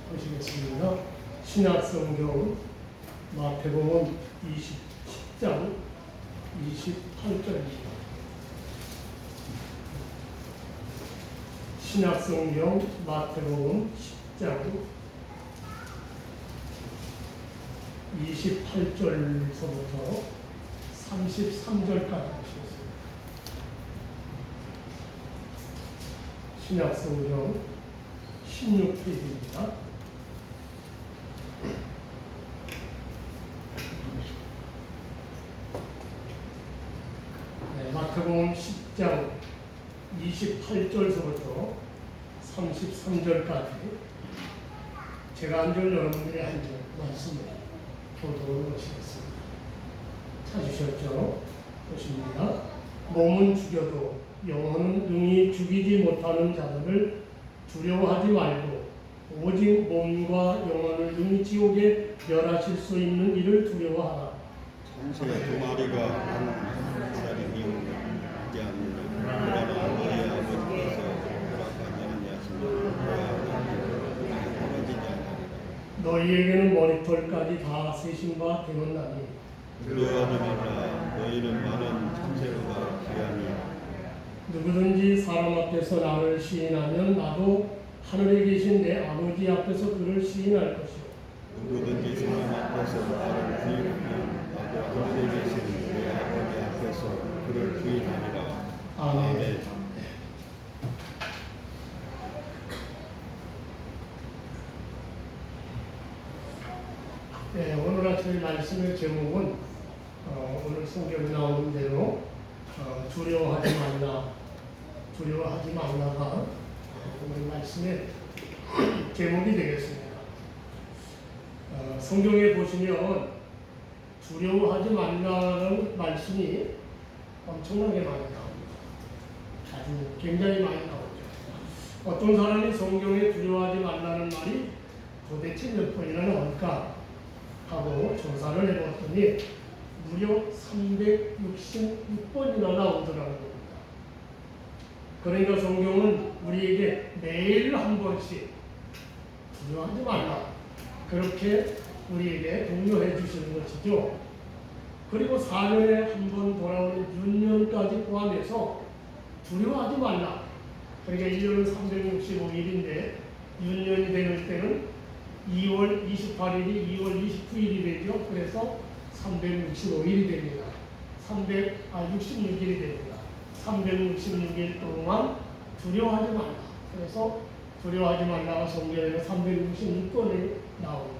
보시겠습니다. 신약성경 마태복음 10장 28절입니다. 신약성경 마태복음 10장 28절서부터 33절까지 보시겠습니다. 신약성경 16페이지입니다. 마태복음 10장 28절서부터 33절까지 제가 한 절 여러분들이 한 절 말씀을 교독을 하시겠습니다. 찾으셨죠? 보십니다. 몸은 죽여도 영혼은 능히 죽이지 못하는 자들을 두려워하지 말고 오직 몸과 영혼을 능히 지옥에 멸하실 수 있는 이를 두려워하라. 천사의 두 마리가 한 사람이 미움하지 않는 그러나 너희 아버지께서 허락하지 아니하시는 너희에게는 머리털까지 다 세신 바 되었나니 두려워하지 말라. 너희는 많은 천사보다 귀하니 누구든지 사람 앞에서 나를 시인하면 나도 하늘에 계신 내 아버지 앞에서 그를 시인할 것이요 누구든지 사람 앞에서 나를 부인하면 나도 하늘에 계신 내 아버지 앞에서 그를 부인하리라. 아멘. 네, 오늘 아침 말씀의 제목은 오늘 성경에 나오는 대로 두려워하지 말라가 오늘 말씀의 제목이 되겠습니다. 성경에 보시면 두려워하지 말라는 말씀이 엄청나게 많이 나옵니다. 아주 굉장히 많이 나오죠. 어떤 사람이 성경에 두려워하지 말라는 말이 도대체 몇 번이나 나올까 하고 조사를 해봤더니 무려 366번이나 나오더라는 겁니다. 그러니까 성경은 우리에게 매일 한 번씩 두려워하지 말라 그렇게 우리에게 독려해 주시는 것이죠. 그리고 4년에 한 번 돌아오는 윤년까지 포함해서 두려워하지 말라. 그러니까 1년은 365일인데 윤년이 되는 때는 2월 28일이 2월 29일이 되죠. 그래서 365일이 됩니다. 66일이 됩니다. 366일 동안 두려워하지 말라. 그래서 두려워하지 말라가 성경에는 366번이 나옵니다.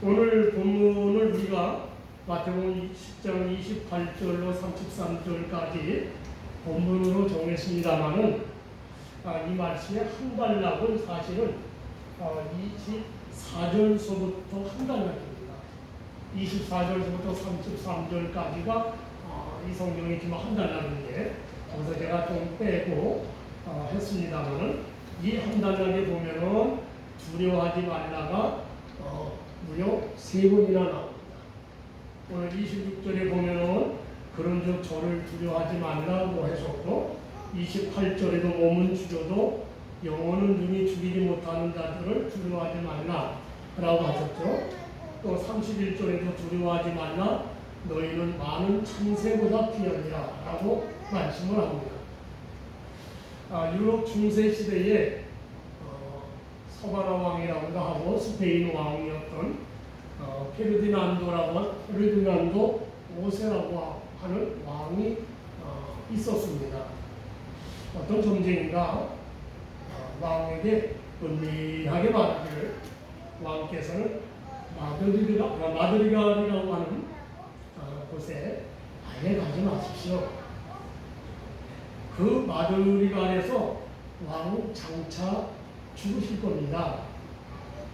오늘 본문을 우리가 마태복음 10장 28절로 33절까지 본문으로 정했습니다마는 이 말씀의 한 단락은 사실은 24절서부터 한 단락입니다. 24절서부터 33절까지가 이 성경이 지금 한 단락인데 그래서 제가 좀 빼고 했습니다만은 이 한 단락에 보면은 두려워하지 말라가 무려 3번이나 나옵니다. 오늘 26절에 보면은 그런즉 저를 두려워하지 말라고 하셨고 28절에도 몸은 죽여도 영혼은 능히 죽이지 못하는 자들을 두려워하지 말라라고 하셨죠. 또 31절에도 두려워하지 말라 너희는 많은 참새보다 귀하니라 라고 말씀을 합니다. 유럽 중세 시대에 서바나 왕이라고도 하고 스페인 왕이었던 페르디난도 5세라고 하는 왕이 있었습니다. 어떤 점쟁이가 왕에게 은밀하게 말하기를 왕께서는 마드리갈이라고 하는 곳에 아예 가지 마십시오. 그 마드리갈에서 왕은 장차 죽으실 겁니다.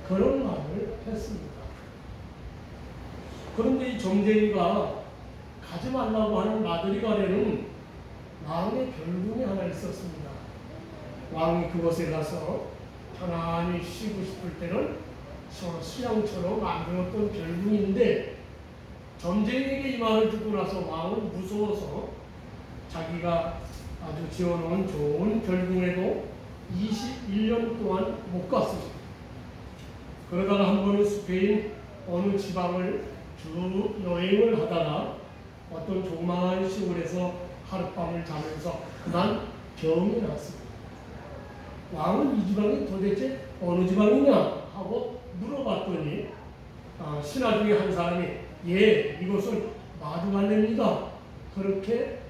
그런 말을 했습니다. 그런데 이 점쟁이가 가지 말라고 하는 마드리갈에는 왕의 별궁이 하나 있었습니다. 왕이 그곳에 가서 편안히 쉬고 싶을 때는 서로 수양처럼 만들었던 별궁인데 점쟁이에게 이 말을 듣고 나서 왕은 무서워서 자기가 아주 지어놓은 좋은 별궁에도 21년 동안 못 갔습니다. 그러다가 한 번은 스페인 어느 지방을 여행을 하다가 어떤 조그마한 시골에서 하룻밤을 자면서 그만 병이 났습니다. 왕은 이 지방이 도대체 어느 지방이냐 하고 물어봤더니 신하 중에 한 사람이 예, 이것은 마두갈레입니다. 그렇게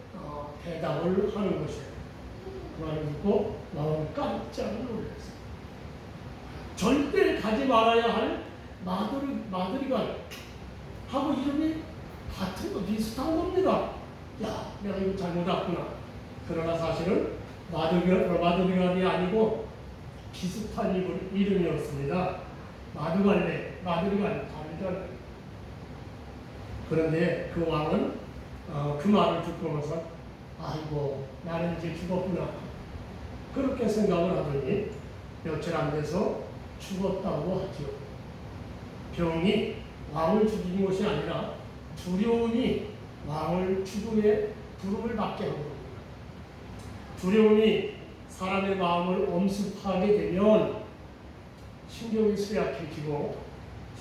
대답을 하는 것이에요. 그 말을 듣고 왕은 깜짝 놀랐어요. 절대 가지 말아야 할 마드리갈 하고 이름이 같은 거 비슷한 겁니다. 야, 내가 이거 잘못 왔구나. 그러나 사실은 마드리갈이 아니고 비슷한 이름이었습니다. 마두갈레, 마드리갈 다르잖아요. 그런데 그 왕은 그 말을 듣고 나서 아이고 나는 이제 죽었구나 그렇게 생각을 하더니 며칠 안 돼서 죽었다고 하죠. 병이 왕을 죽인 것이 아니라 두려움이 왕을 죽음의 부름을 받게 한 겁니다. 두려움이 사람의 마음을 엄습하게 되면 신경이 쇠약해지고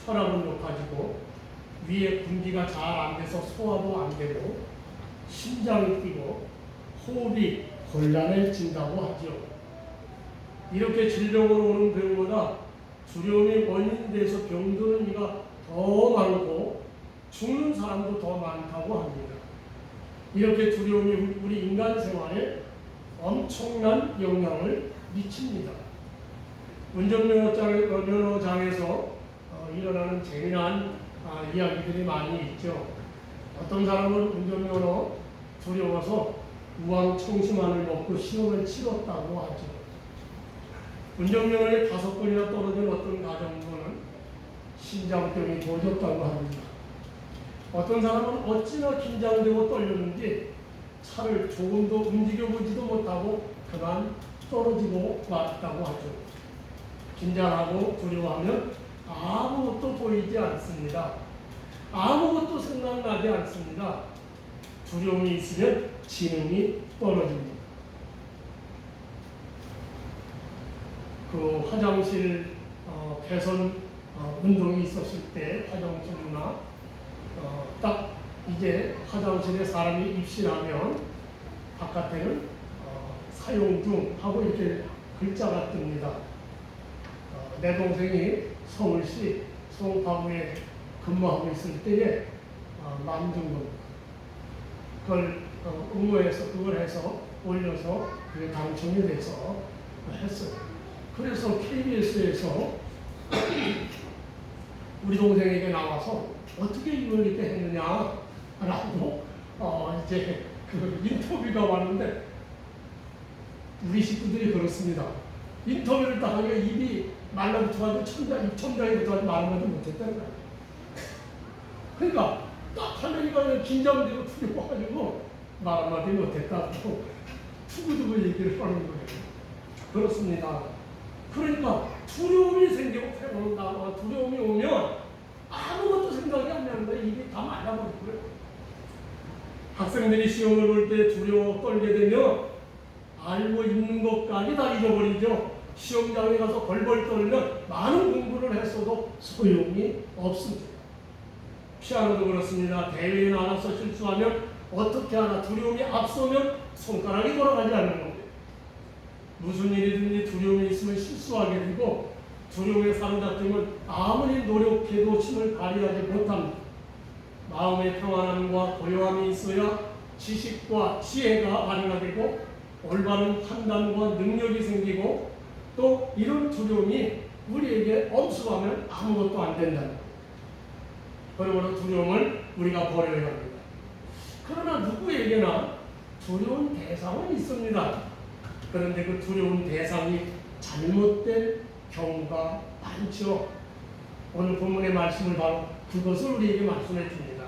혈압은 높아지고 위에 분비가 잘 안 돼서 소화도 안 되고 심장이 뛰고 호흡이 곤란해진다고 하죠. 이렇게 질병으로 오는 병보다 두려움이 원인이 돼서 병드는 이가 더 많고 죽는 사람도 더 많다고 합니다. 이렇게 두려움이 우리 인간 생활에 엄청난 영향을 미칩니다. 운전면허장에서 일어나는 재미난 이야기들이 많이 있죠. 어떤 사람은 운전면허 두려워서 우황청심환을 먹고 시험을 치렀다고 하죠. 운전면허에 5번이나 떨어진 어떤 가정부는 심장병이 도졌다고 합니다. 어떤 사람은 어찌나 긴장되고 떨렸는지 차를 조금도 움직여보지도 못하고 그만 떨어지고 왔다고 하죠. 긴장하고 두려워하면 아무것도 보이지 않습니다. 아무것도 생각나지 않습니다. 두려움이 있으면 지능이 떨어집니다. 그 화장실 개선 운동이 있었을 때 화장실 누나 딱 이제 화장실에 사람이 입실하면 바깥에는 사용 중 하고 이렇게 글자가 뜹니다. 내 동생이 서울시 송파구에 근무하고 있을 때에 만든 겁니다. 그걸 응모해서 그걸 해서 올려서 그게 당첨이 돼서 했어요. 그래서 KBS에서 우리 동생에게 나와서 어떻게 이걸 이렇게 했느냐라고 이제 그 인터뷰가 왔는데 우리 식구들이 그렇습니다. 인터뷰를 딱 하니까 입이 말라붙어가지고 입천장에 붙어가지고 말을 못했다는 거예요. 그러니까 딱 하려니까 긴장되고 두려워가지고 말 한마디 못했다고 투구두구 얘기를 하는 거예요. 그렇습니다. 그러니까 두려움이 생기고 두려움이 오면 아무것도 생각이 안 나는데 입이 다 말라버리고요. 학생들이 시험을 볼 때 두려워 떨게 되면 알고 있는 것까지 다 잊어버리죠. 시험장에 가서 벌벌 떨면 많은 공부를 했어도 소용이 없습니다. 피아노도 그렇습니다. 대회에 나가서 실수하면 어떻게 하나 두려움이 앞서면 손가락이 돌아가지 않는 겁니다. 무슨 일이든지 두려움이 있으면 실수하게 되고 두려움에 사로잡히면 아무리 노력해도 힘을 발휘하지 못합니다. 마음의 평안함과 고요함이 있어야 지식과 지혜가 발휘되고 올바른 판단과 능력이 생기고 또 이런 두려움이 우리에게 엄습하면 아무것도 안 된다는 거예요. 그러므로 두려움을 우리가 버려야 합니다. 그러나 누구에게나 두려운 대상은 있습니다. 그런데 그 두려운 대상이 잘못된 경우가 많죠. 오늘 본문의 말씀을 바로 그것을 우리에게 말씀해 줍니다.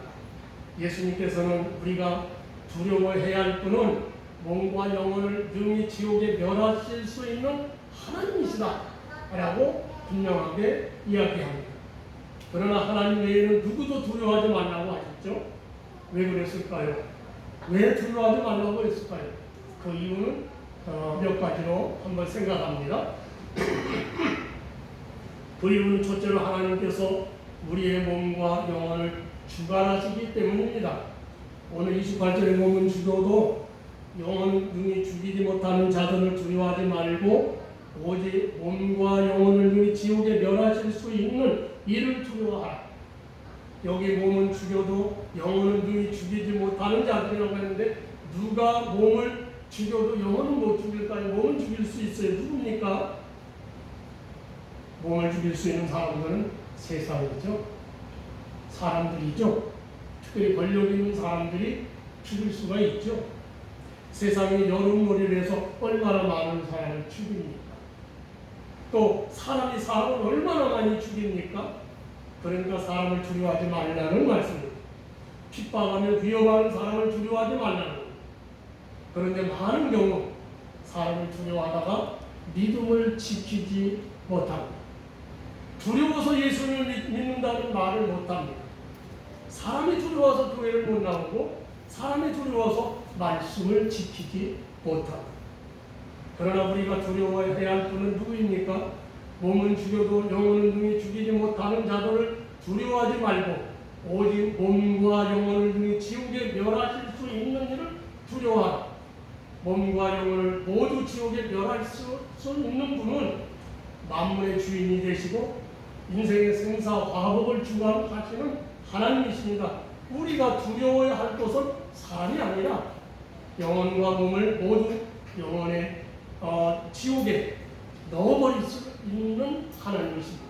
예수님께서는 우리가 두려워해야 할 분은 몸과 영혼을 능히 지옥에 멸하실 수 있는 하나님이시다 라고 분명하게 이야기합니다. 그러나 하나님 외에는 누구도 두려워하지 말라고 하셨죠. 왜 그랬을까요? 왜 두려워하지 말라고 했을까요? 그 이유는 몇 가지로 한번 생각합니다. 그 이유는 첫째로 하나님께서 우리의 몸과 영혼을 주관하시기 때문입니다. 오늘 28절에 보면 주도도 영혼 능히 죽이지 못하는 자들을 두려워하지 말고 오직 몸과 영혼을 능히 지옥에 멸하실 수 있는 이를 두려워하라. 여기 몸은 죽여도 영혼을 능히 죽이지 못하는 자들이라고 했는데 누가 몸을 죽여도 영혼은 못 죽일까요? 몸은 죽일 수 있어요. 누굽니까? 몸을 죽일 수 있는 사람들은 세상이죠. 사람들이죠. 특별히 권력 있는 사람들이 죽일 수가 있죠. 세상에 여론몰이를 해서 얼마나 많은 사람을 죽입니까? 또 사람이 사람을 얼마나 많이 죽입니까? 그러니까 사람을 두려워하지 말라는 말씀입니다. 핍박하며 위협하는 사람을 두려워하지 말라는 겁니다. 그런데 많은 경우 사람을 두려워하다가 믿음을 지키지 못합니다. 두려워서 예수님을 믿는다는 말을 못합니다. 사람이 두려워서 교회를 못 나오고 사람이 두려워서 말씀을 지키지 못합니다. 그러나 우리가 두려워해야 할 분은 누구입니까? 몸은 죽여도 영혼은 능히 죽이지 못하는 자들을 두려워하지 말고 오직 몸과 영혼을 능히 지옥에 멸하실 수 있는 일을 두려워하라. 몸과 영혼을 모두 지옥에 멸할 수 있는 분은 만물의 주인이 되시고 인생의 생사화복을 주관하시는 하나님이십니다. 우리가 두려워야 할 것은 사람이 아니라 영혼과 몸을 모두 영혼의 지옥에 넣어버릴 수 있는 하나님이십니다.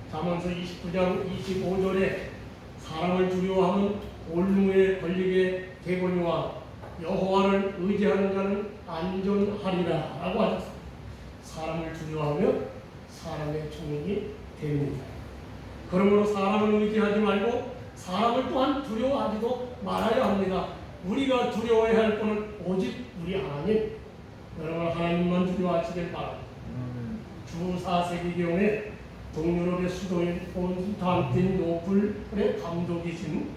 잠언서 29장 25절에 사람을 두려워하면 올무에 걸리게 되거니와 여호와를 의지하는 자는 안전하리라 라고 하셨습니다. 사람을 두려워하면 사람의 종이 됩니다. 그러므로 사람을 의지하지 말고 사람을 또한 두려워하지도 말아야 합니다. 우리가 두려워해야 할 분은 오직 우리 하나님, 여러분 하나님만 두려워하시길 바랍니다. 주 4세기경에 동유럽의 수도인 콘스탄티노플의 감독이신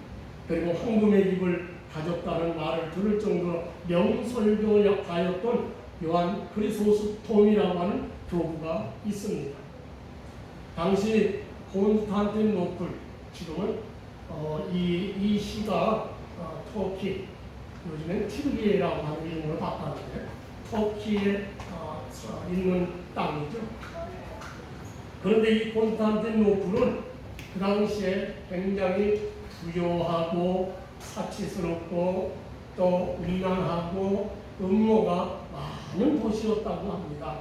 그리고 황금의 입을 가졌다는 말을 들을 정도로 명설교가였던 요한 크리소스톰이라고 하는 교부가 있습니다. 당시 콘스탄티노플, 지금은 이 시가 터키, 요즘엔 튀르기예라고 하는 이름으로 바꿨는데 터키에 있는 땅이죠. 그런데 이 콘스탄티노플은 그 당시에 굉장히 부요하고 사치스럽고 또 음란하고 음모가 많은 도시였다고 합니다.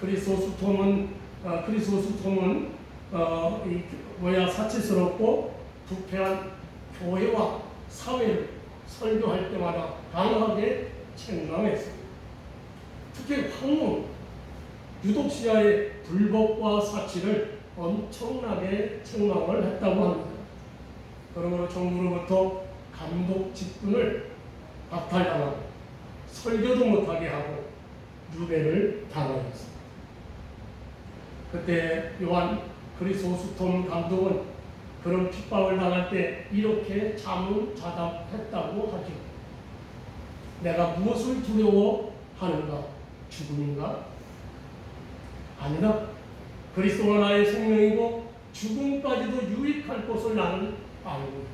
크리소스톰은 사치스럽고 부패한 교회와 사회를 설교할 때마다 강하게 책망했습니다. 특히 황혼, 유독시아의 불법과 사치를 엄청나게 책망을 했다고 합니다. 그러므로 정부로부터 감독 직분을 박탈당하고 설교도 못하게 하고 유배를 당하였습니다. 그때 요한 크리소스톰 감독은 그런 핍박을 당할 때 이렇게 자문자답했다고 하죠. 내가 무엇을 두려워하는가? 죽음인가? 아니다. 그리스도가 나의 생명이고 죽음까지도 유익할 것을 나는 알고 있다.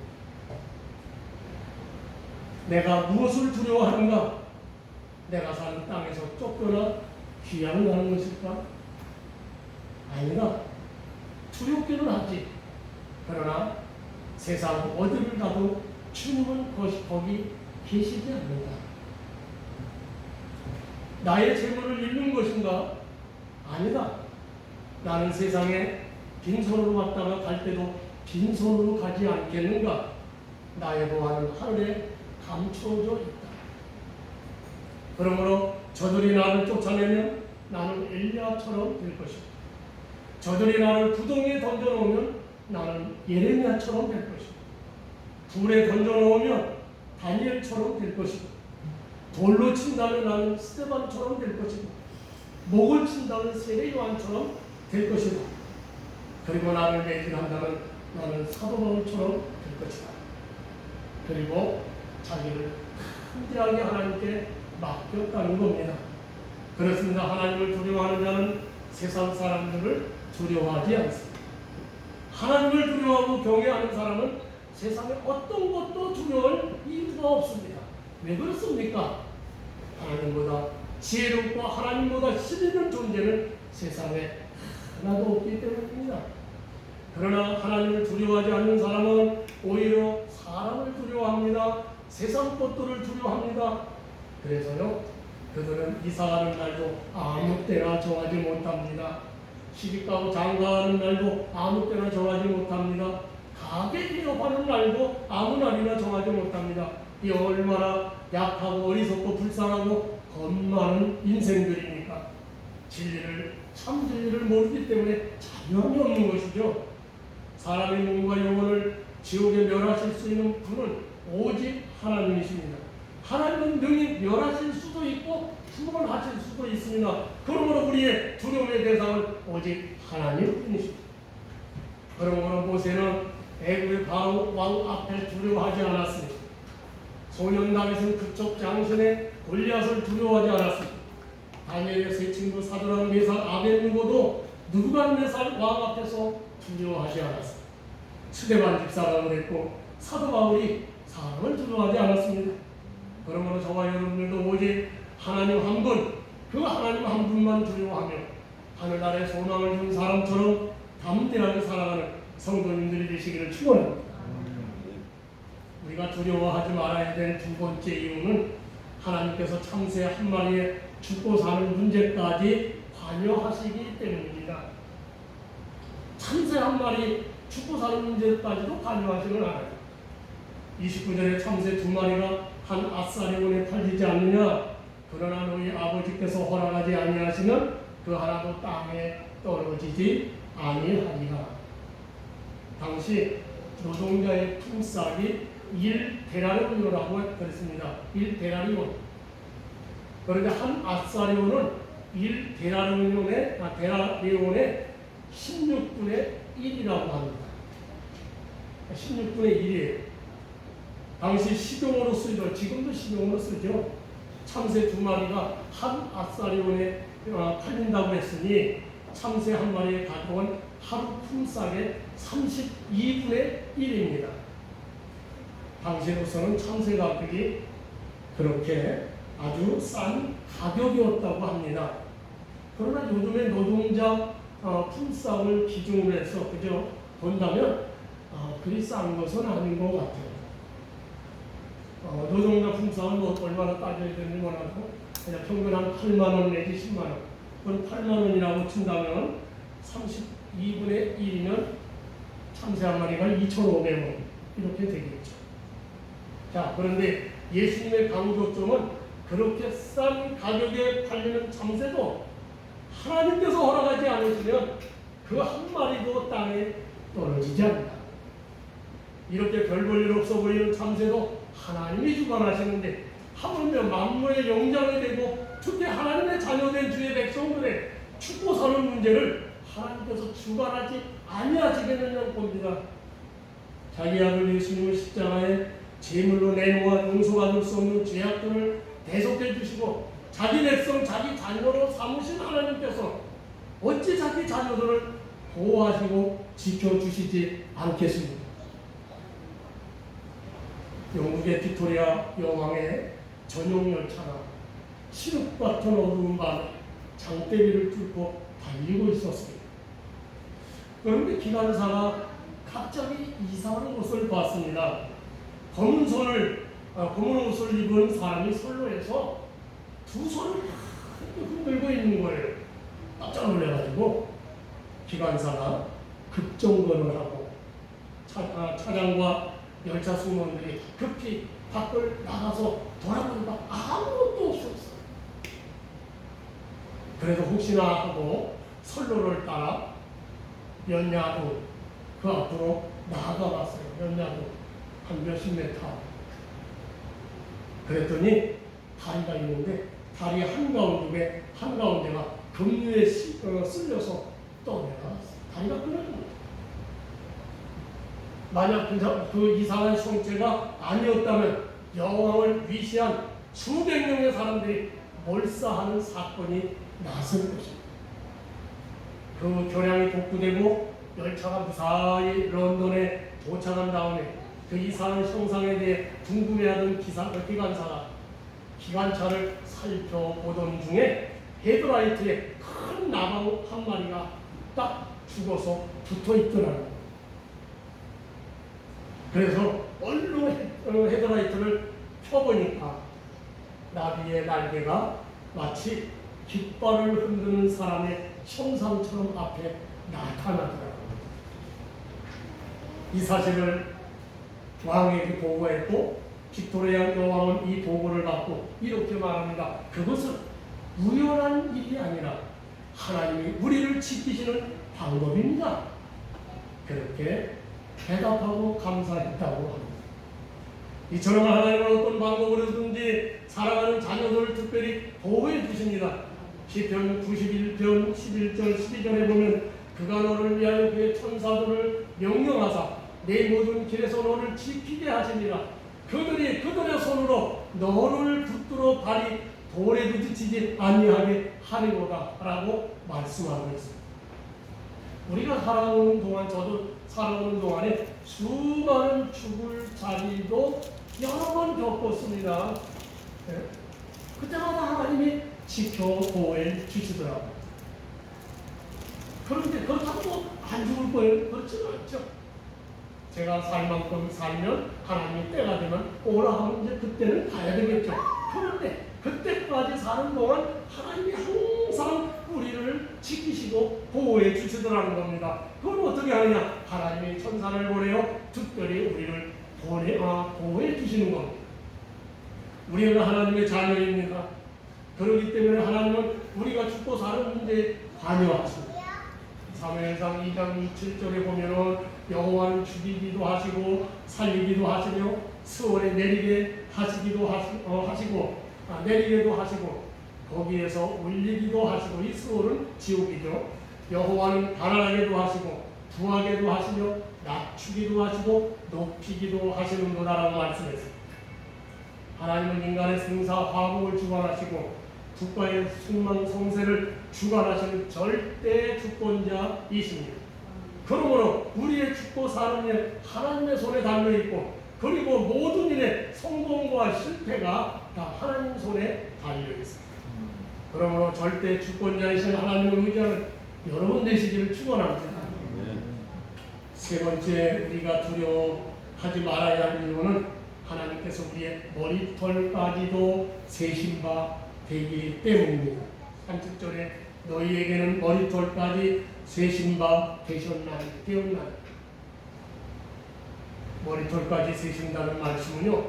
내가 무엇을 두려워하는가? 내가 사는 땅에서 쫓겨나 귀양을 가는 것일까? 아니다. 두렵기는 하지. 그러나 세상 어디를 가도 주님은 거기 계시지 않는다. 나의 재물을 잃는 것인가? 아니다. 나는 세상에 빈손으로 왔다가 갈 때도 빈손으로 가지 않겠는가? 나의 보안은 하늘에 감춰져 있다. 그러므로 저들이 나를 쫓아내면 나는 엘리야처럼 될 것이다. 저들이 나를 구덩이에 던져놓으면 나는 예레미야처럼 될 것이다. 불에 던져놓으면 다니엘처럼 될 것이다. 돌로 친다면 나는 스데반처럼 될 것이다. 목을 친다면 세례요한처럼 될 것이다. 그리고 나를 매질한다면 나는 사도 바울처럼 될 것이다. 그리고 자기를 큰대하게 하나님께 맡겼다는 겁니다. 그렇습니다. 하나님을 두려워하는 자는 세상 사람들을 두려워하지 않습니다. 하나님을 두려워하고 경외하는 사람은 세상에 어떤 것도 두려울 이유가 없습니다. 왜 그렇습니까? 하나님보다 지혜롭고 하나님보다 신있는 존재는 세상에 하나도 없기 때문입니다. 그러나 하나님을 두려워하지 않는 사람은 오히려 사람을 두려워합니다. 세상 것들을 두려워합니다. 그래서요, 그들은 이사가는 날도 아무 때나 정하지 못합니다. 시집가고 장가가는 날도 아무 때나 정하지 못합니다. 가게 개업하는 날도 아무 날이나 정하지 못합니다. 이 얼마나 약하고 어리석고 불쌍하고 겁 많은 인생들입니까? 참 진리를 모르기 때문에 자유함이 없는 것이죠. 사람의 몸과 영혼을 지옥에 멸하실 수 있는 분은 오직 하나님이십니다. 하나님은 능히 멸하실 수도 있고 구원하실 수도 있습니다. 그러므로 우리의 두려움의 대상은 오직 하나님뿐이십니다. 그러므로 모세는 애굽의 바로 왕 앞에 두려워하지 않았습니다. 소년 다윗은 그쪽 장신의 골리앗을 두려워하지 않았습니다. 다니엘의 세 친구 사드락 메삭 아벳느고도 느부갓네살 왕 앞에서 두려워하지 않았습니다. 스데반 집사가 그랬고 사도 바울이 사람을 두려워하지 않았습니다. 그러므로 저와 여러분들도 오직 하나님 한 분, 그 하나님 한 분만 두려워하며 하늘나라의 소망을 준 사람처럼 담대하게 살아가는 성도님들이 되시기를 축원합니다. 우리가 두려워하지 말아야 될 두 번째 이유는 하나님께서 참새 한 마리에 죽고 사는 문제까지 관여하시기 때문입니다. 참새 한 마리 죽고 사는 문제까지도 관여하시는 않아요. 29절에 참새 두 마리가 한 아사리온에 팔리지 않느냐? 그러나 너희 아버지께서 허락하지 아니하시면 그 하나도 땅에 떨어지지 아니하리라. 당시 노동자의 품삯이 1데나리온이라고 그랬습니다. 1데나리온. 그런데 한 아사리온은 1데나리온의 16분의 1이라고 합니다. 16분의 1이에요. 당시 식용으로 쓰죠. 지금도 식용으로 쓰죠. 참새 두 마리가 한 아사리온에 팔린다고 했으니 참새 한 마리의 가격은 하루 품삯의 32분의 1입니다. 당시로서는 참새 가격이 그렇게 아주 싼 가격이었다고 합니다. 그러나 요즘에 노동자 품삯을 기준으로 해서 그저 본다면 그리 싼 것은 아닌 것 같아요. 노동자 품삯은 뭐 얼마나 따져야 되는지 몰라도 그냥 평균 한 8만 원 내지 10만 원. 그건 8만 원이라고 친다면 32분의 1이면 참새 한 마리가 2,500원 이렇게 되겠죠. 자, 그런데 예수님의 강조점은 그렇게 싼 가격에 팔리는 참새도 하나님께서 허락하지 않으시면 그 한 마리도 땅에 떨어지지 않는다. 이렇게 별 볼 일 없어 보이는 참새도 하나님이 주관하시는데 하물며 만물의 영장이 되고 특히 하나님의 자녀된 주의 백성들의 죽고 사는 문제를 하나님께서 주관하지 아니하시겠느냐고 봅니다. 자기 아들 예수님을 십자가에 제물로 내놓아 용서받을 수 없는 죄악들을 대속해 주시고 자기 백성, 자기 자녀로 삼으신 하나님께서 어찌 자기 자녀들을 보호하시고 지켜주시지 않겠습니까? 영국의 빅토리아 여왕의 전용 열차가 칠흑 같은 어두운 밤에 장대비를 뚫고 달리고 있었습니다. 그런데 기관사가 갑자기 이상한 것을 봤습니다. 검은 옷을 입은 사람이 선로에서 두 손을 흔들고 있는 거예요. 깜짝 놀라가지고 기관사가 급정거를 하고 차량과 열차 승무원들이 급히 밖을 나가서 돌아보니까 아무것도 없었어요. 그래서 혹시나 하고 선로를 따라 연야도 그 앞으로 나아가봤어요. 연야도 한 몇십 메타. 그랬더니 다리가 있는데 다리 한가운데가 급류에 쓸려서 떠내려갔어요. 다리가 끊어집니다. 만약 그 이상한 형체가 아니었다면 여왕을 위시한 수백 명의 사람들이 몰사하는 사건이 났을 것입니다. 그 교량이 복구되고 열차가 무사히 런던에 도착한 다음에 그 이상한 형상에 대해 궁금해하던 기관사가 기관차를 살펴보던 중에 헤드라이트에 큰 나방 한 마리가 딱 죽어서 붙어 있더라고요. 그래서 얼른 헤드라이트를 켜보니까 나비의 날개가 마치 깃발을 흔드는 사람의 형상처럼 앞에 나타나더라고요. 이 사실을 왕에게 보고했고 빅토리아 여왕은 이 보고를 받고 이렇게 말합니다. 그것은 우연한 일이 아니라 하나님이 우리를 지키시는 방법입니다. 그렇게 대답하고 감사했다고 합니다. 이처럼 하나님은 어떤 방법으로든지 살아가는 자녀들을 특별히 보호해 주십니다. 시편 91편 11절 12절에 보면 그가 너를 위하여 그의 천사들을 명령하사 내 모든 길에서 너를 지키게 하시니라. 그들의 손으로 너를 붙들어 발이 돌에 부딪히지 아니하게 하리로다 라고 말씀하고 있습니다. 우리가 살아오는 동안, 저도 살아오는 동안에 수많은 죽을 자리도 여러 번 겪었습니다. 네? 그때마다 하나님이 지켜 보호해 주시더라고요. 그런데 그렇다고 안 죽을 거예요? 그렇지는 않죠. 제가 살 만큼 살면 하나님이 때가 되면 오라 하면 이제 그때는 가야 되겠죠. 그런데 그때까지 사는 동안 하나님이 항상 우리를 지키시고 보호해 주시더라는 겁니다. 그걸 어떻게 하느냐? 하나님이 천사를 보내어 특별히 우리를 보호해 주시는 겁니다. 우리는 하나님의 자녀입니다. 그렇기 때문에 하나님은 우리가 죽고 사는 문제에 관여하십니다. 사무엘상 2장 7절에 보면은 여호와는 죽이기도 하시고 살리기도 하시며 수월에 내리게 하시기도 내리게도 하시고 거기에서 올리기도 하시고, 이 수월은 지옥이죠. 여호와는 가난하게도 하시고 부하게도 하시며 낮추기도 하시고 높이기도 하시는도다라고 말씀했습니다. 하나님은 인간의 생사 화복을 주관하시고 국가의 승망 성세를 주관하시는 절대 주권자이십니다. 그러므로 우리의 죽고 사는 일 하나님의 손에 달려있고, 그리고 모든 일의 성공과 실패가 다 하나님 손에 달려있습니다. 그러므로 절대 주권자이신 하나님을 의지하는 여러분 되시기를 축원합니다. 세 번째, 우리가 두려워하지 말아야 할 이유는 하나님께서 우리의 머리털까지도 세신 바 되기 때문입니다. 30절에 너희에게는 머리털까지 세신 바 되었나니. 머리털까지 세신다는 말씀은요,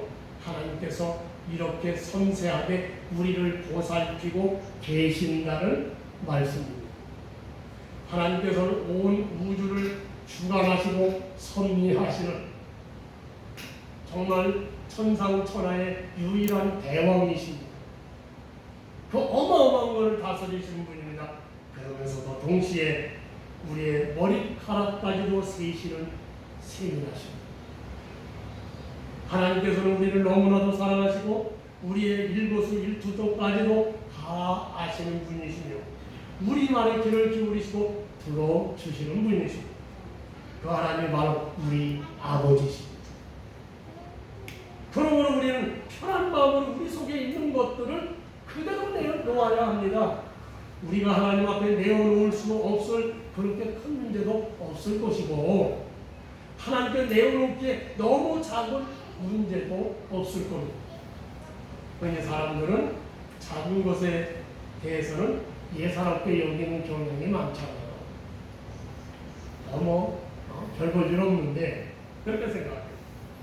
하나님께서 이렇게 섬세하게 우리를 보살피고 계신다는 말씀입니다. 하나님께서는 온 우주를 주관하시고 섭리하시는 정말 천상천하의 유일한 대왕이십니다. 그 어마어마한 것을 다스리시는 분입니다. 그러면서도 동시에 우리의 머리카락까지도 세시는 세밀하십니다. 하나님께서는 우리를 너무나도 사랑하시고 우리의 일거수일투족까지도 다 아시는 분이시며 우리만의 귀를 기울이시고 불러주시는 분이십니다. 그 하나님이 바로 우리 아버지십니다. 그러므로 우리는 편한 마음으로 우리 속에 있는 것들을 그대로 내어놓아야 합니다. 우리가 하나님 앞에 내어놓을 수 없을 그렇게 큰 문제도 없을 것이고, 하나님께 내어놓기에 너무 작은 문제도 없을 겁니다. 그런데 사람들은 작은 것에 대해서는 예사롭게 여기는 경향이 많잖아요. 별 볼 일 없는데 그렇게 생각해요.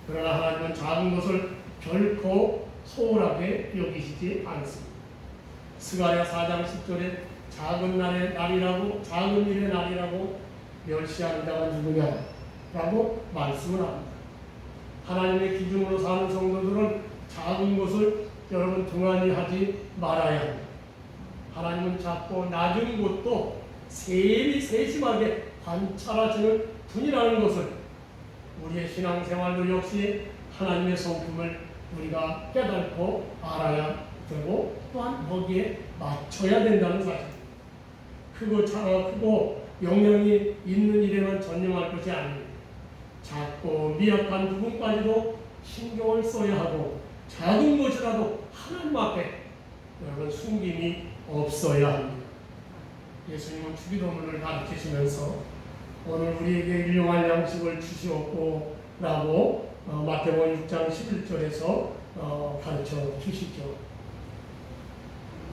그러나 하나님은 작은 것을 결코 소홀하게 여기시지 않습니다. 스가랴 4장 10절에 작은 일의 날이라고 멸시하는 자가 누구냐라고 말씀을 합니다. 하나님의 기준으로 사는 성도들은 작은 것을 여러분 등한히 하지 말아야 합니다. 하나님은 작고 낮은 것도 세심하게 관찰하시는 분이라는 것을, 우리의 신앙생활도 역시 하나님의 성품을 우리가 깨닫고 알아야 되고 또한 거기에 맞춰야 된다는 사실입니다. 크고 영향이 있는 일에만 전념할 것이 아닙니다. 작고 미약한 부분까지도 신경을 써야 하고 작은 것이라도 하나님 앞에 여러분 숨김이 없어야 합니다. 예수님은 주기도문을 가르치시면서 오늘 우리에게 일용할 양식을 주시옵고 라고 마태복음 6장 11절에서 가르쳐 주시죠.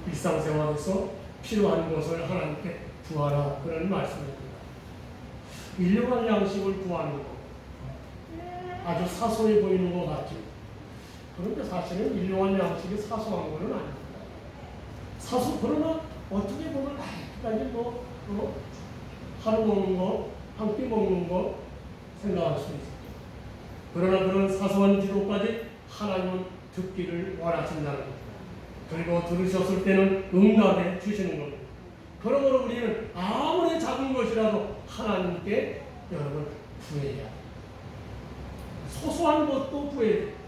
일상생활에서 필요한 것을 하나님께 구하라 그런 말씀입니다. 일용할 양식을 구하는 것 아주 사소해 보이는 것 같죠. 그런데 사실은 일용할 양식이 사소한 것은 아닙니다. 그러나 어떻게 보면 아직까지 하루 먹는 거, 한 끼 먹는 거 생각할 수 있습니다. 그러나 그런 사소한 기도까지 하나님은 듣기를 원하신다는 겁니다. 그리고 들으셨을 때는 응답해 주시는 겁니다. 그러므로 우리는 아무리 작은 것이라도 하나님께 여러분 구해야 합니다. 소소한 것도 구해야 됩니다.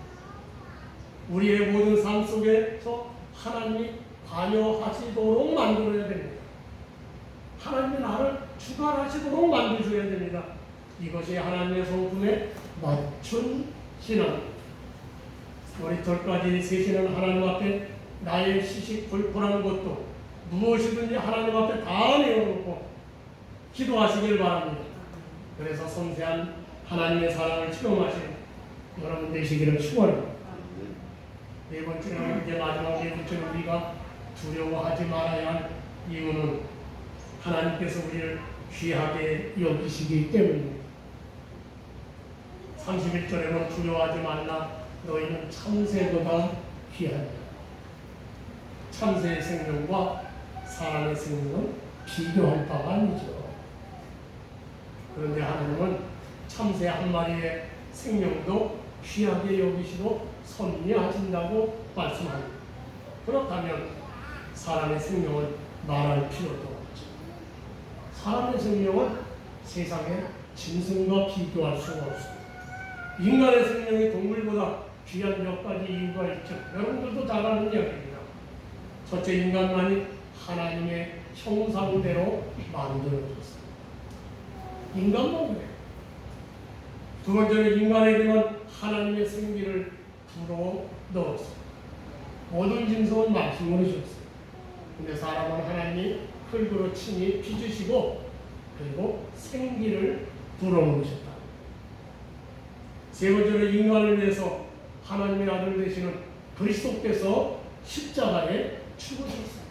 우리의 모든 삶 속에서 하나님이 관여하시도록 만들어야 됩니다. 하나님이 나를 주관하시도록 만드셔야 됩니다. 이것이 하나님의 성품에 맞춘 신앙. 머리털까지 세시는 하나님 앞에 나의 시식 불편한 것도 무엇이든지 하나님 앞에 다 내어놓고 기도하시길 바랍니다. 그래서 섬세한 하나님의 사랑을 체험하시는 여러분 되시기를 축원합니다. 네 번째는 이제 마지막 네 번째는 우리가 두려워하지 말아야 할 이유는 하나님께서 우리를 귀하게 여기시기 때문입니다. 31절에는 두려워하지 말라 너희는 참새보다 귀하다. 참새의 생명과 사람의 생명은 비교할 바가 아니죠. 그런데 하나님은 참새 한 마리의 생명도 귀하게 여기시고 섭리하신다고 말씀합니다. 그렇다면 사람의 생명은 말할 필요도 없죠. 사람의 생명은 세상의 짐승과 비교할 수가 없습니다. 인간의 생명이 동물보다 귀한 몇 가지 이유가 있죠. 여러분들도 잘 아는 이야기입니다. 첫째, 인간만이 하나님의 형상대로 만들어졌습니다. 인간만 그래요. 두 번째는 인간에게만 하나님의 생기를 불어 넣었습니다. 모든 짐승은 말씀으로 주셨어요. 근데 사람은 하나님이 흙으로 친히 빚으시고 그리고 생기를 불어넣으셨다. 세 번째로 인간을 위해서 하나님의 아들 되시는 그리스도께서 십자가에 죽으셨습니다.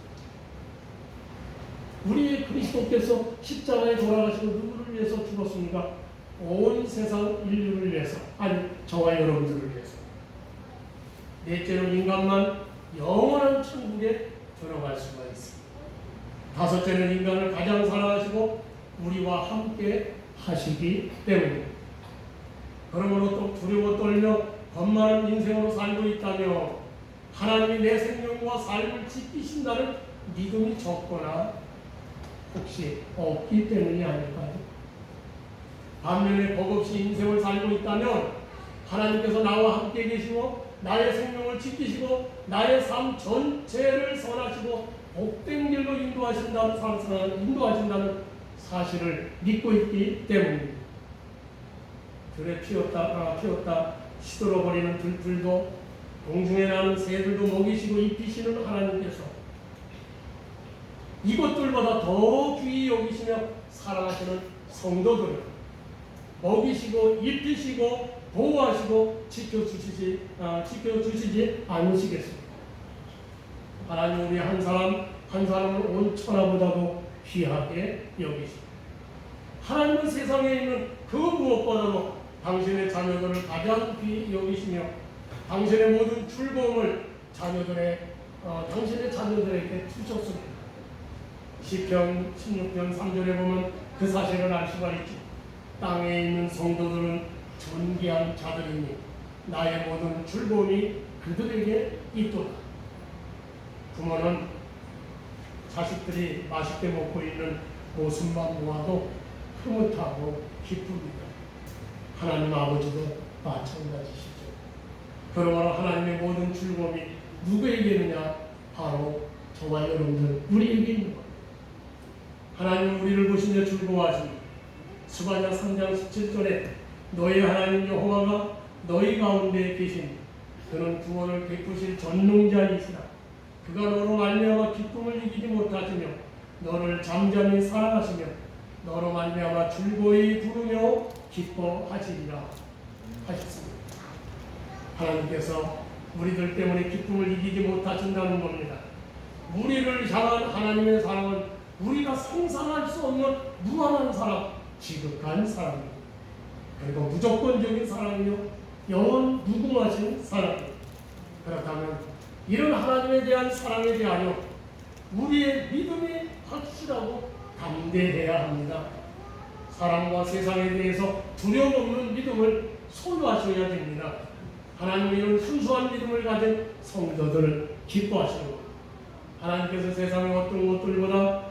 우리 그리스도께서 십자가에 돌아가시고 누구를 위해서 죽었습니까? 온 세상 인류를 위해서, 아니 저와 여러분들을 위해서. 넷째로 인간만 영원한 천국에 들어갈 수가 있습니다. 다섯째는 인간을 가장 사랑하시고 우리와 함께 하시기 때문입니다. 그러므로 또 두려워 떨며 겁많은 인생으로 살고 있다며 하나님이 내 생명과 삶을 지키신다는 믿음이 적거나 혹시 없기 때문이 아닐까요? 반면에 법없이 인생을 살고 있다면 하나님께서 나와 함께 계시고 나의 생명을 지키시고 나의 삶 전체를 선하시고 복된 길로 인도하신다는 사실을 믿고 있기 때문입니다. 들에 피었다 시들어버리는 들들도 공중에 나는 새들도 먹이시고 입히시는 하나님께서 이것들보다 더 귀히 여기시며 사랑하시는 성도들을 먹이시고 입히시고 보호하시고 지켜주시지 않으시겠습니까? 하나님 우리 한 사람은 온 천하보다도 귀하게 여기시고 하나님은 세상에 있는 그 무엇보다도 당신의 자녀들을 가장 귀히 여기시며 당신의 모든 즐거움을 당신의 자녀들에게 주셨습니다. 시편 16편 3절에 보면 그 사실을 알 수가 있죠. 땅에 있는 성도들은 존귀한 자들이니 나의 모든 즐거움이 그들에게 있도다. 부모는 자식들이 맛있게 먹고 있는 모습만 보아도 흐뭇하고 기쁩니다. 하나님 아버지도 마찬가지시죠. 그러므로 하나님의 모든 즐거움이 누구에게 있느냐? 바로 저와 여러분들 우리에게 있는 겁니다. 하나님 우리를 보시며 즐거워하시니 스바냐 3장 17절에 너희 하나님 여호와가 너희 가운데 계시니 그는 구원을 베푸실 전능자이시라. 그가 너로 말미암아 기쁨을 이기지 못하시며 너를 잠잠히 사랑하시며 너로 말미암아 즐거이 부르며 기뻐하시리라 하셨습니다. 하나님께서 우리들 때문에 기쁨을 이기지 못하신다는 겁니다. 우리를 향한 하나님의 사랑은 우리가 상상할 수 없는 무한한 사랑, 지극한 사랑입니다. 그리고 무조건적인 사랑이요 영원 무궁하신 사랑입니다. 그렇다면 이런 하나님에 대한 사랑에 대하여 우리의 믿음이 확실하고 담대해야 합니다. 사랑과 세상에 대해서 두려움 없는 믿음을 소유하셔야 됩니다. 하나님은 이런 순수한 믿음을 가진 성도들을 기뻐하시는 겁니다. 하나님께서 세상의 어떤 것들보다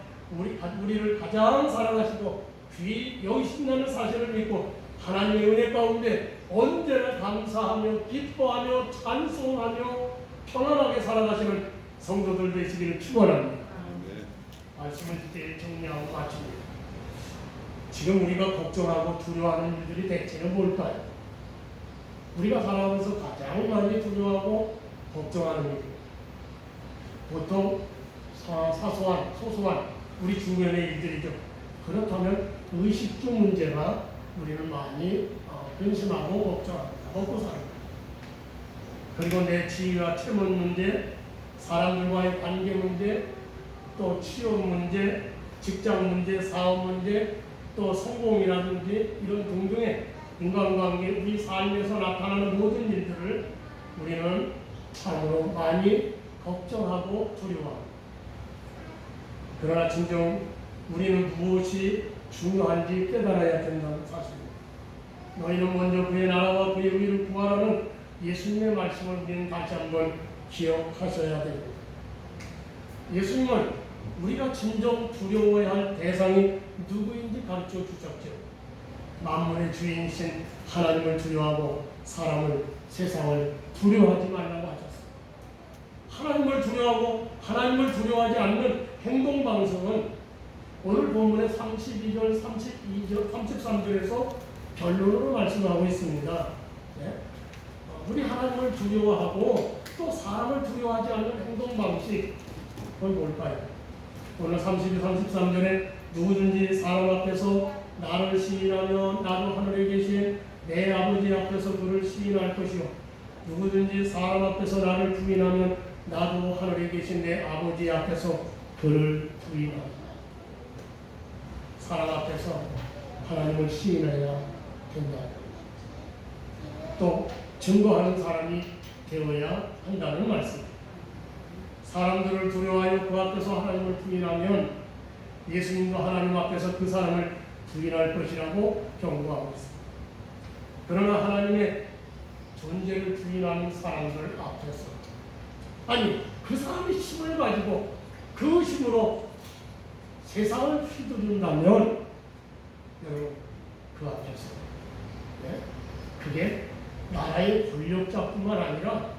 우리를 가장 사랑하시고 귀히 여기신다는 사실을 믿고 하나님의 은혜 가운데 언제나 감사하며 기뻐하며 찬송하며 평안하게 살아가시는 성도들 되시기를 축원합니다. 말씀을 이제 정리하고 마칩니다. 지금 우리가 걱정하고 두려워하는 일들이 대체는 뭘까요? 우리가 살아가면서 가장 많이 두려워하고 걱정하는 일, 보통 소소한 우리 주변의 일들이죠. 그렇다면 의식주 문제가 우리는 많이 근심하고 걱정합니다. 먹고 삽니다. 그리고 내 지위와 체면 문제, 사람들과의 관계 문제, 또 취업 문제, 직장 문제, 사업 문제, 또 성공이라든지 이런 등등의 인간관계, 우리 삶에서 나타나는 모든 일들을 우리는 참으로 많이 걱정하고 두려워합니다. 그러나 진정 우리는 무엇이 중요한지 깨달아야 된다는 사실입니다. 너희는 먼저 그의 나라와 그의 의를 구하라는 예수님의 말씀을 우리는 다시 한번 기억하셔야 됩니다. 예수님은 우리가 진정 두려워해야 할 대상이 누구인지 가르쳐 주셨죠. 만물의 주인이신 하나님을 두려워하고 사람을, 세상을 두려워하지 말라고 하셨습니다. 하나님을 두려워하고 하나님을 두려워하지 않는 행동 방식은 오늘 본문의 32절, 32절, 33절에서 결론으로 말씀하고 있습니다. 네? 우리 하나님을 두려워하고 또 사람을 두려워하지 않는 행동 방식, 그건 뭘까요? 오늘 32, 33절에 누구든지 사람 앞에서 나를 시인하며 나도 하늘에 계신 내 아버지 앞에서 그를 시인할 것이요 누구든지 사람 앞에서 나를 부인하면 나도 하늘에 계신 내 아버지 앞에서 그를 부인하리라. 사람 앞에서 하나님을 시인해야 된다. 또 증거하는 사람이 되어야 한다는 말씀입니다. 사람들을 두려워하여 그 앞에서 하나님을 부인하면 예수님과 하나님 앞에서 그 사람을 부인할 것이라고 경고하고 있습니다. 그러나 하나님의 존재를 부인하는 사람들 앞에서, 아니 그 사람의 힘을 가지고 그 힘으로 세상을 휘두른다면 여러분 그 앞에서 그게 나라의 권력자뿐만 아니라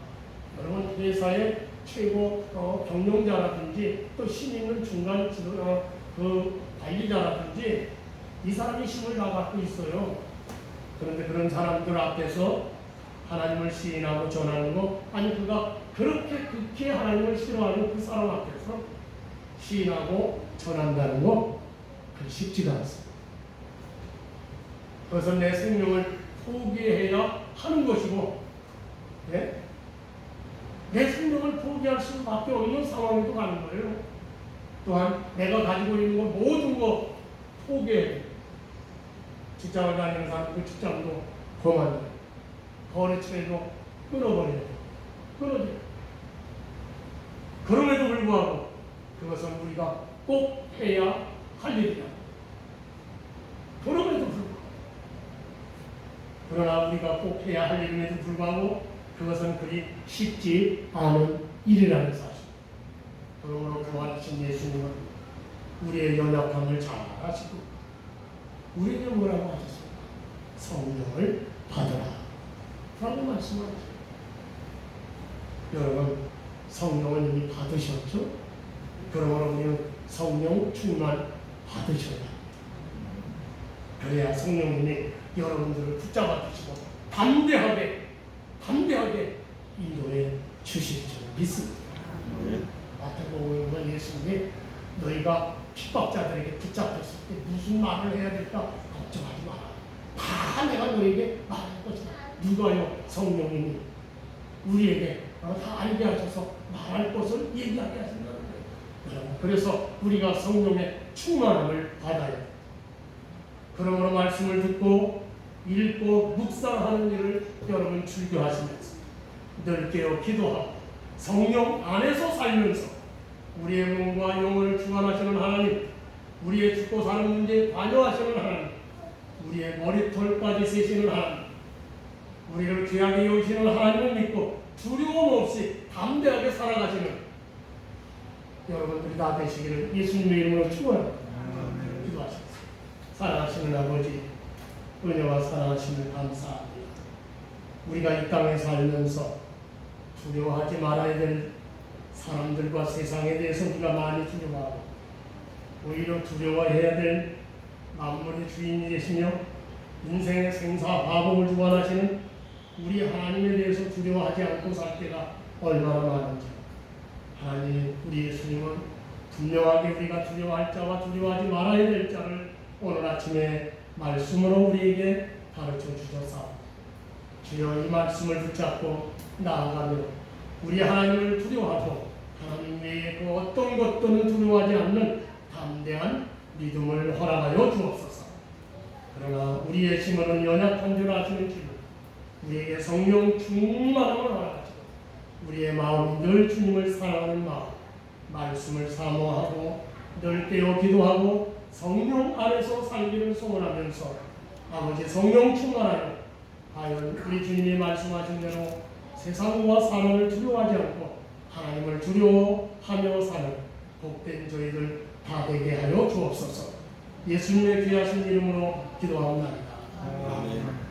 여러분 회사의 최고 경영자라든지 또 힘 있는 중간 그 관리자라든지 이 사람이 힘을 다 갖고 있어요. 그런데 그런 사람들 앞에서 하나님을 시인하고 전하는 거, 아니 그가 그렇게 극히 하나님을 싫어하는 그 사람 앞에서 시인하고 전한다는 거 그게 쉽지가 않습니다. 그것은 내 생명을 포기해야 하는 것이고, 네? 내 생명을 포기할 수밖에 없는 상황에도 가는 거예요. 또한 내가 가지고 있는 것 모든 거 포기해. 직장을 다니는 사람 그 직장도 그만둬. 거래처에도 끊어버려요. 끊어져요. 그럼에도 불구하고 그것은 우리가 꼭 해야 할 일이다. 그럼에도 불구하고. 그러나 우리가 꼭 해야 할 일임에도 불구하고 그것은 그리 쉽지 않은 일이라는 사실. 그러므로 부활하신 예수님은 우리의 연약함을 잘 아시고 우리에게 뭐라고 하셨습니까? 성령을 받으라 라고 말씀하셨어요. 여러분 성령을 이미 받으셨죠? 그러므로 우리는 성령 충만 받으셔야 그래야 성령님이 여러분들을 붙잡아 주시고 담대하게 인도해 주실 줄 믿습니다. 마태복음에 예수님이 너희가 핍박자들에게 붙잡혔을 때 무슨 말을 해야 될까 걱정하지 마라. 다 내가 너에게 말할 것이다. 누가요? 성령님이 우리에게 다 알게 하셔서 말할 것을 얘기하게 하신다는 거예요. 그래서 우리가 성령의 충만함을 받아야 돼요. 그러므로 말씀을 듣고 읽고 묵상하는 일을 여러분 즐겨하시면서 늘 깨어 기도하고 성령 안에서 살면서 우리의 몸과 영혼을 주관하시는 하나님, 우리의 죽고 사는 문제에 관여하시는 하나님, 우리의 머리털까지 세시는 하나님, 우리를 귀하게 여기시는 하나님을 믿고 두려움 없이 담대하게 살아가시는 여러분들이 다 되시기를 예수님의 이름으로 축원합니다. 기도하시겠습니다. 사랑하시는 아버지, 은혜와 사랑하심을 감사합니다. 우리가 이 땅에 살면서 두려워하지 말아야 될 사람들과 세상에 대해서 우리가 많이 두려워하고 오히려 두려워해야 될 만물의 주인이 되시며 인생의 생사화복을 주관하시는 우리 하나님에 대해서 두려워하지 않고 살 때가 얼마나 많은지 하나님, 우리 예수님은 분명하게 우리가 두려워할 자와 두려워하지 말아야 될 자를 오늘 아침에 말씀으로 우리에게 가르쳐 주셔서 주여 이 말씀을 붙잡고 나아가며 우리 하나님을 두려워하고 하나님 외에 그 어떤 것들은 두려워하지 않는 담대한 믿음을 허락하여 주옵소서. 그러나 우리의 심은 연약한 줄 아시는 주님, 우리에게 성령 충만함을 허락하시고 우리의 마음이 늘 주님을 사랑하는 마음, 말씀을 사모하고 늘 깨어 기도하고 성령 안에서 살기를 소원하면서 아버지 성령 충만하여 과연 우리 주님이 말씀하신 대로 세상과 사람을 두려워하지 않고 하나님을 두려워하며 사는 복된 저희들 다 되게 하여 주옵소서. 예수님의 귀하신 이름으로 기도하옵나이다. 아멘.